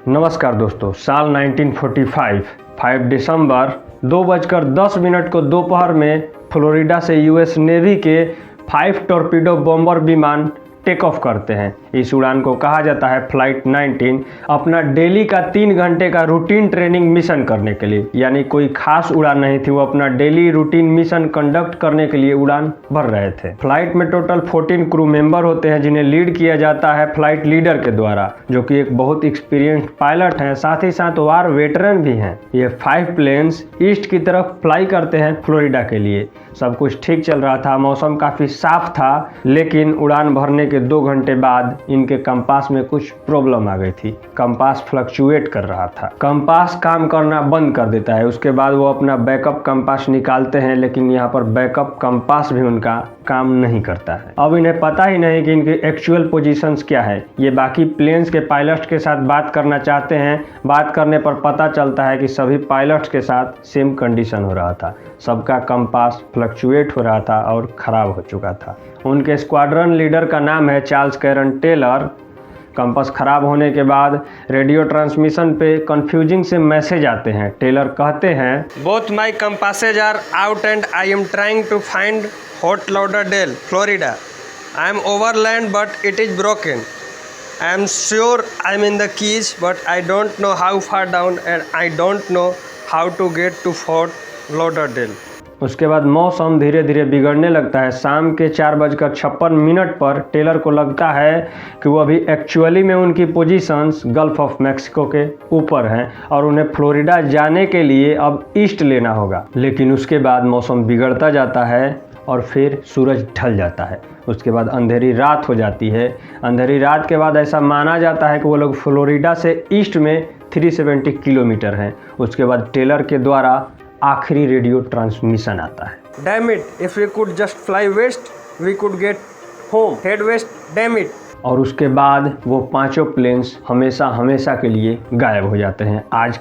नमस्कार दोस्तों, साल 1945 5 दिसंबर 2:10 को दोपहर में फ्लोरिडा से यूएस नेवी के 5 टॉर्पीडो बॉम्बर विमान टेक ऑफ करते हैं। इस उड़ान को कहा जाता है फ्लाइट 19। अपना डेली का 3 घंटे का रूटीन ट्रेनिंग मिशन करने के लिए, यानी कोई खास उड़ान नहीं थी, वो अपना डेली रूटीन मिशन कंडक्ट करने के लिए उड़ान भर रहे थे। फ्लाइट में टोटल 14 क्रू मेंबर होते हैं, जिन्हें लीड किया जाता है फ्लाइट लीडर के द्वारा, जो कि एक बहुत एक्सपीरियंस्ड पायलट हैं, साथ ही साथ वार वेटरन भी हैं। ये 5 प्लेन्स ईस्ट की तरफ फ्लाई करते हैं फ्लोरिडा के लिए। सब कुछ ठीक चल रहा था, मौसम काफ़ी साफ था, लेकिन उड़ान भरने के 2 घंटे बाद इनके कंपास में कुछ प्रॉब्लम आ गई थी। कंपास फ्लक्चुएट कर रहा था, कंपास काम करना बंद कर देता है। उसके बाद वो अपना बैकअप कंपास निकालते हैं, लेकिन यहाँ पर बैकअप कंपास भी उनका काम नहीं करता है। अब इन्हें पता ही नहीं कि इनकी एक्चुअल पोजीशंस क्या है। ये बाकी प्लेन्स के पायलट्स के साथ बात करना चाहते हैं। बात करने पर पता चलता है कि सभी पायलट्स के साथ सेम कंडीशन हो रहा था, सबका कंपास फ्लक्चुएट हो रहा था और ख़राब हो चुका था। उनके स्क्वाड्रन लीडर का नाम है चार्ल्स कैरन टेलर। कंपास खराब होने के बाद रेडियो ट्रांसमिशन पे कंफ्यूजिंग से मैसेज आते हैं। टेलर कहते हैं, both my compasses are out and I am trying to find Fort Lauderdale, Florida. I am over land but it is broken. I am sure I am in the Keys but I don't know how far down and I don't know how to get to Fort Lauderdale. उसके बाद मौसम धीरे धीरे बिगड़ने लगता है। शाम के 4:56 पर टेलर को लगता है कि वो अभी एक्चुअली में उनकी पोजीशंस गल्फ ऑफ मैक्सिको के ऊपर हैं और उन्हें फ्लोरिडा जाने के लिए अब ईस्ट लेना होगा। लेकिन उसके बाद मौसम बिगड़ता जाता है और फिर सूरज ढल जाता है। उसके बाद अंधेरी रात हो जाती है। अंधेरी रात के बाद ऐसा माना जाता है कि वो लोग फ्लोरिडा से ईस्ट में 370 किलोमीटर हैं। उसके बाद टेलर के द्वारा आखिरी रेडियो ट्रांसमिशन आता है। Damn it, if we could just fly west, we could get home. Head west, damn it. और उसके बाद वो 5 प्लेन्स हमेशा के लिए गायब हो जाते हैं। आज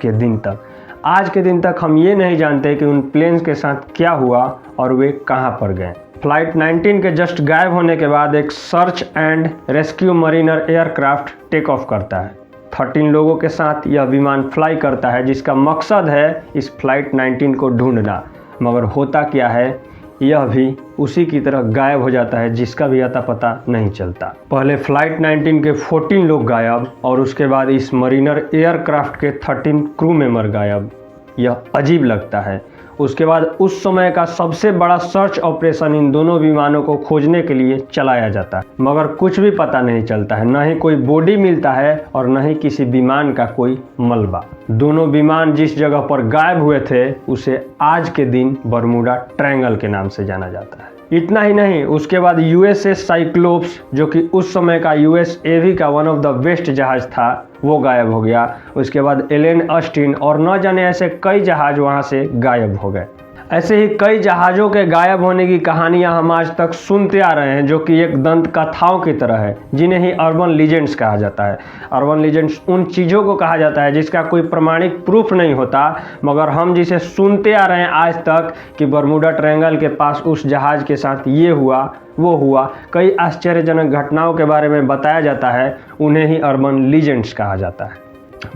के दिन तक हम ये नहीं जानते कि उन प्लेन्स के साथ क्या हुआ और वे कहाँ पर गए। फ्लाइट 19 के जस्ट गायब होने के बाद एक search and rescue mariner aircraft take off करता है। 13 लोगों के साथ यह विमान फ्लाई करता है, जिसका मकसद है इस फ्लाइट 19 को ढूंढना। मगर होता क्या है, यह भी उसी की तरह गायब हो जाता है, जिसका भी अता पता नहीं चलता। पहले फ्लाइट 19 के 14 लोग गायब और उसके बाद इस मरीनर एयरक्राफ्ट के 13 क्रू मेंबर गायब। यह अजीब लगता है। उसके बाद उस समय का सबसे बड़ा सर्च ऑपरेशन इन दोनों विमानों को खोजने के लिए चलाया जाता है, मगर कुछ भी पता नहीं चलता है। न ही कोई बॉडी मिलता है और न ही किसी विमान का कोई मलबा। दोनों विमान जिस जगह पर गायब हुए थे उसे आज के दिन बरमूडा ट्रायंगल के नाम से जाना जाता है। इतना ही नहीं, उसके बाद यूएसएस साइक्लोप्स, जो कि उस समय का यूएस नेवी का वन ऑफ द बेस्ट जहाज था, वो गायब हो गया। उसके बाद एलेन ऑस्टिन और न जाने ऐसे कई जहाज वहाँ से गायब हो गए। ऐसे ही कई जहाज़ों के गायब होने की कहानियां हम आज तक सुनते आ रहे हैं, जो कि एक दंत कथाओं की तरह है, जिन्हें ही अर्बन लीजेंड्स कहा जाता है। अर्बन लीजेंड्स उन चीज़ों को कहा जाता है जिसका कोई प्रमाणिक प्रूफ नहीं होता, मगर हम जिसे सुनते आ रहे हैं आज तक कि बरमूडा ट्रायंगल के पास उस जहाज़ के साथ ये हुआ वो हुआ, कई आश्चर्यजनक घटनाओं के बारे में बताया जाता है, उन्हें ही अर्बन लीजेंड्स कहा जाता है।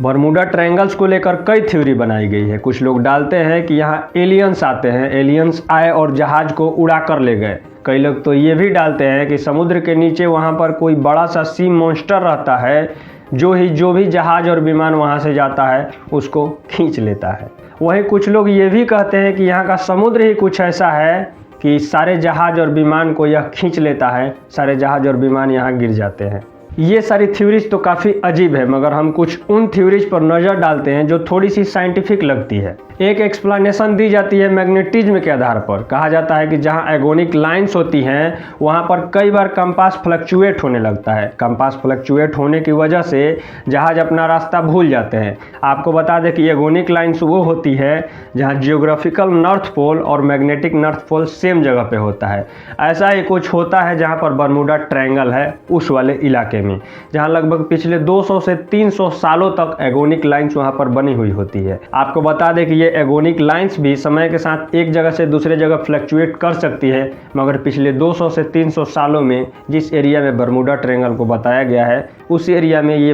बरमूडा ट्रायंगल्स को लेकर कई थ्योरी बनाई गई है। कुछ लोग डालते हैं कि यहाँ एलियंस आते हैं, एलियंस आए और जहाज़ को उड़ा कर ले गए। कई लोग तो ये भी डालते हैं कि समुद्र के नीचे वहाँ पर कोई बड़ा सा सी मॉन्स्टर रहता है, जो भी जहाज़ और विमान वहाँ से जाता है उसको खींच लेता है। वहीं कुछ लोग ये भी कहते हैं कि यहाँ का समुद्र ही कुछ ऐसा है कि सारे जहाज़ और विमान को यह खींच लेता है, सारे जहाज़ और विमान यहाँ गिर जाते हैं। ये सारी थ्योरीज तो काफ़ी अजीब है, मगर हम कुछ उन थ्योरीज पर नज़र डालते हैं जो थोड़ी सी साइंटिफिक लगती है। एक एक्सप्लेनेशन दी जाती है मैग्नेटिज्म के आधार पर। कहा जाता है कि जहां एगोनिक लाइंस होती हैं वहां पर कई बार कंपास फ्लक्चुएट होने लगता है। कंपास फ्लक्चुएट होने की वजह से जहाज अपना रास्ता भूल जाते हैं। आपको बता दें कि एगोनिक लाइंस वो होती है जहां जियोग्राफिकल नॉर्थ पोल और मैग्नेटिक नॉर्थ पोल सेम जगह पे होता है। ऐसा ही कुछ होता है जहाँ पर बरमूडा ट्रायंगल है, उस वाले इलाके में, जहाँ लगभग पिछले 200 से 300 सालों तक एगोनिक लाइंस वहाँ पर बनी हुई होती है। आपको बता दें कि ये एगोनिक लाइंस भी समय के साथ एक जगह से दूसरे जगह फ्लक्चुएट कर सकती है, मगर पिछले 200 से 300 सालों में जिस एरिया में बरमूडा ट्रायंगल को बताया गया है उस एरिया में ये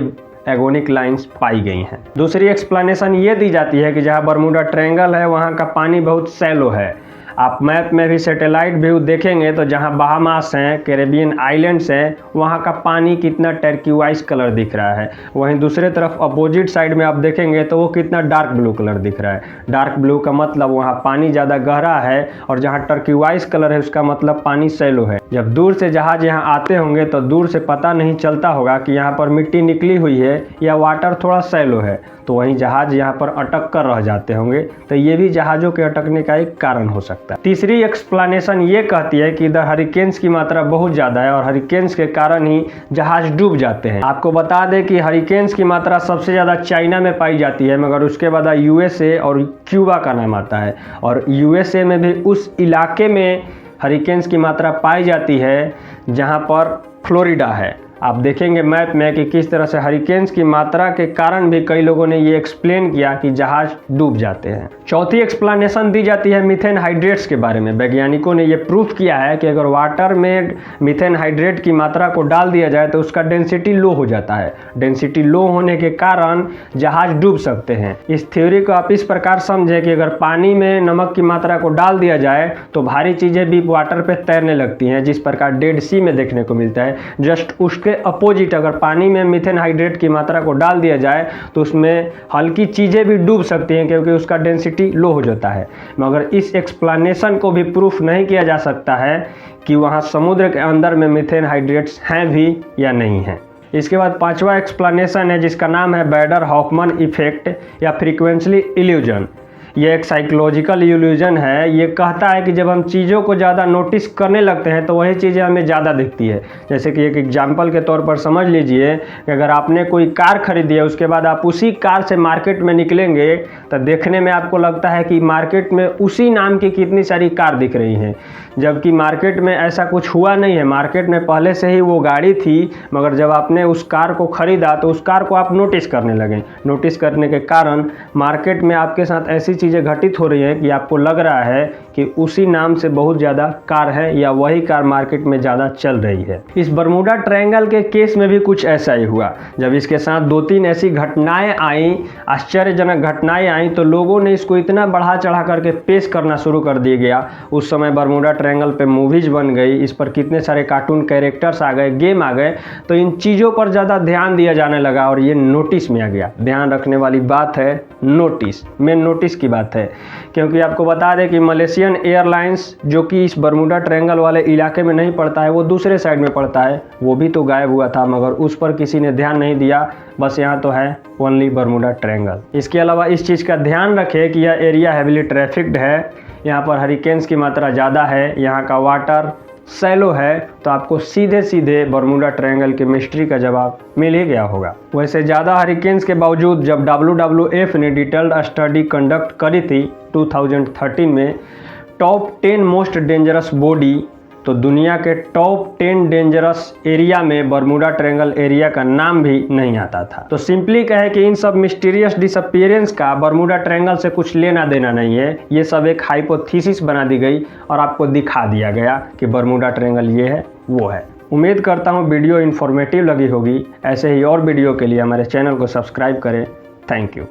एगोनिक लाइंस पाई गई हैं। दूसरी एक्सप्लेनेशन ये दी जाती है कि जहाँ बर्मुडा ट्रायंगल है वहाँ का पानी बहुत सैलो है। आप मैप में भी सैटेलाइट व्यू देखेंगे तो जहाँ बहामास हैं, कैरेबियन आइलैंड्स हैं, वहाँ का पानी कितना टर्क्वाइज कलर दिख रहा है। वहीं दूसरे तरफ अपोजिट साइड में आप देखेंगे तो वो कितना डार्क ब्लू कलर दिख रहा है। डार्क ब्लू का मतलब वहाँ पानी ज़्यादा गहरा है, और जहाँ टर्क्वाइज कलर है उसका मतलब पानी सैलो है। जब दूर से जहाज यहाँ आते होंगे तो दूर से पता नहीं चलता होगा कि यहाँ पर मिट्टी निकली हुई है या वाटर थोड़ा सैलो है, तो वहीं जहाज यहाँ पर अटक कर रह जाते होंगे। तो ये भी जहाज़ों के अटकने का एक कारण हो सकता है। तीसरी एक्सप्लेनेशन ये कहती है कि इधर हरिकेन्स की मात्रा बहुत ज़्यादा है और हरिकेन्स के कारण ही जहाज डूब जाते हैं। आपको बता दें कि हरिकेन्स की मात्रा सबसे ज़्यादा चाइना में पाई जाती है, मगर उसके बाद यूएसए और क्यूबा का नाम आता है। और यूएसए में भी उस इलाके में हरिकेन्स की मात्रा पाई जाती है जहाँ पर फ्लोरिडा है। आप देखेंगे मैप में कि किस तरह से हरिकेन्स की मात्रा के कारण भी कई लोगों ने ये एक्सप्लेन किया कि जहाज डूब जाते हैं। चौथी एक्सप्लेनेशन दी जाती है मीथेन हाइड्रेट्स के बारे में। वैज्ञानिकों ने ये प्रूफ किया है कि अगर वाटर में मीथेन हाइड्रेट की मात्रा को डाल दिया जाए तो उसका डेंसिटी लो हो जाता है। डेंसिटी लो होने के कारण जहाज डूब सकते हैं। इस थ्योरी को आप इस प्रकार समझें कि अगर पानी में नमक की मात्रा को डाल दिया जाए तो भारी चीज़ें भी वाटर पर तैरने लगती हैं, जिस प्रकार डेड सी में देखने को मिलता है। जस्ट उसके अपोजिट अगर पानी में मीथेन हाइड्रेट की मात्रा को डाल दिया जाए तो उसमें हल्की चीज़ें भी डूब सकती हैं, क्योंकि उसका डेंसिटी लो हो जाता है। मगर इस एक्सप्लेनेशन को भी प्रूफ नहीं किया जा सकता है कि वहाँ समुद्र के अंदर में मीथेन हाइड्रेट्स हैं भी या नहीं हैं। इसके बाद पांचवा एक्सप्लेनेशन है जिसका नाम है बैडर हॉफमन इफेक्ट या फ्रीक्वेंसी इल्यूजन। ये एक साइकोलॉजिकल इल्यूजन है। ये कहता है कि जब हम चीज़ों को ज़्यादा नोटिस करने लगते हैं तो वही चीज़ें हमें ज़्यादा दिखती है। जैसे कि एक एग्जांपल के तौर पर समझ लीजिए कि अगर आपने कोई कार खरीदी है, उसके बाद आप उसी कार से मार्केट में निकलेंगे तो देखने में आपको लगता है कि मार्केट में उसी नाम की कितनी सारी कार दिख रही हैं, जबकि मार्केट में ऐसा कुछ हुआ नहीं है। मार्केट में पहले से ही वो गाड़ी थी, मगर जब आपने उस कार को ख़रीदा तो उस कार को आप नोटिस करने लगे। नोटिस करने के कारण मार्केट में आपके साथ ऐसी चीज़ें घटित हो रही हैं कि आपको लग रहा है कि उसी नाम से बहुत ज़्यादा कार है या वही कार मार्केट में ज़्यादा चल रही है। इस बर्मुडा ट्रायंगल के केस में भी कुछ ऐसा ही हुआ। जब इसके साथ 2-3 ऐसी घटनाएं आईं, आश्चर्यजनक घटनाएं आईं, तो लोगों ने इसको इतना बढ़ा चढ़ा करके पेश करना शुरू कर दिया गया। उस समय बर्मुडा ट्रायंगल पे मूवीज़ बन गई, इस पर कितने सारे कार्टून कैरेक्टर्स आ गए, गेम आ गए, तो इन चीज़ों पर ज़्यादा ध्यान दिया जाने लगा और ये नोटिस में आ गया। ध्यान रखने वाली बात है नोटिस, मेन नोटिस की बात है, क्योंकि आपको बता दें कि मलेशियन एयरलाइंस जो कि इस बर्मुडा ट्रायंगल वाले इलाके में नहीं पड़ता है, वो दूसरे साइड में पड़ता है, वो भी तो गायब हुआ था, मगर उस पर किसी ने ध्यान नहीं दिया। बस यहाँ तो है ओनली बर्मुडा ट्रायंगल। इसके अलावा इस चीज़ का ध्यान रखें कि यह एरिया हैविली ट्रैफिक्ड है, यहाँ पर हरिकेन्स की मात्रा ज़्यादा है, यहाँ का वाटर सैलो है, तो आपको सीधे सीधे बर्मुडा ट्रायंगल के मिस्ट्री का जवाब मिल ही गया होगा। वैसे ज़्यादा हरिकेन्स के बावजूद जब WWF ने डिटेल्ड स्टडी कंडक्ट करी थी 2013 में टॉप 10 मोस्ट डेंजरस बॉडी, तो दुनिया के टॉप 10 डेंजरस एरिया में बर्मुडा ट्रायंगल एरिया का नाम भी नहीं आता था। तो सिंपली कहे कि इन सब मिस्टीरियस डिसअपीयरेंस का बर्मुडा ट्रायंगल से कुछ लेना देना नहीं है। ये सब एक हाइपोथेसिस बना दी गई और आपको दिखा दिया गया कि बर्मुडा ट्रायंगल ये है वो है। उम्मीद करता हूँ वीडियो इन्फॉर्मेटिव लगी होगी। ऐसे ही और वीडियो के लिए हमारे चैनल को सब्सक्राइब करें। Thank you.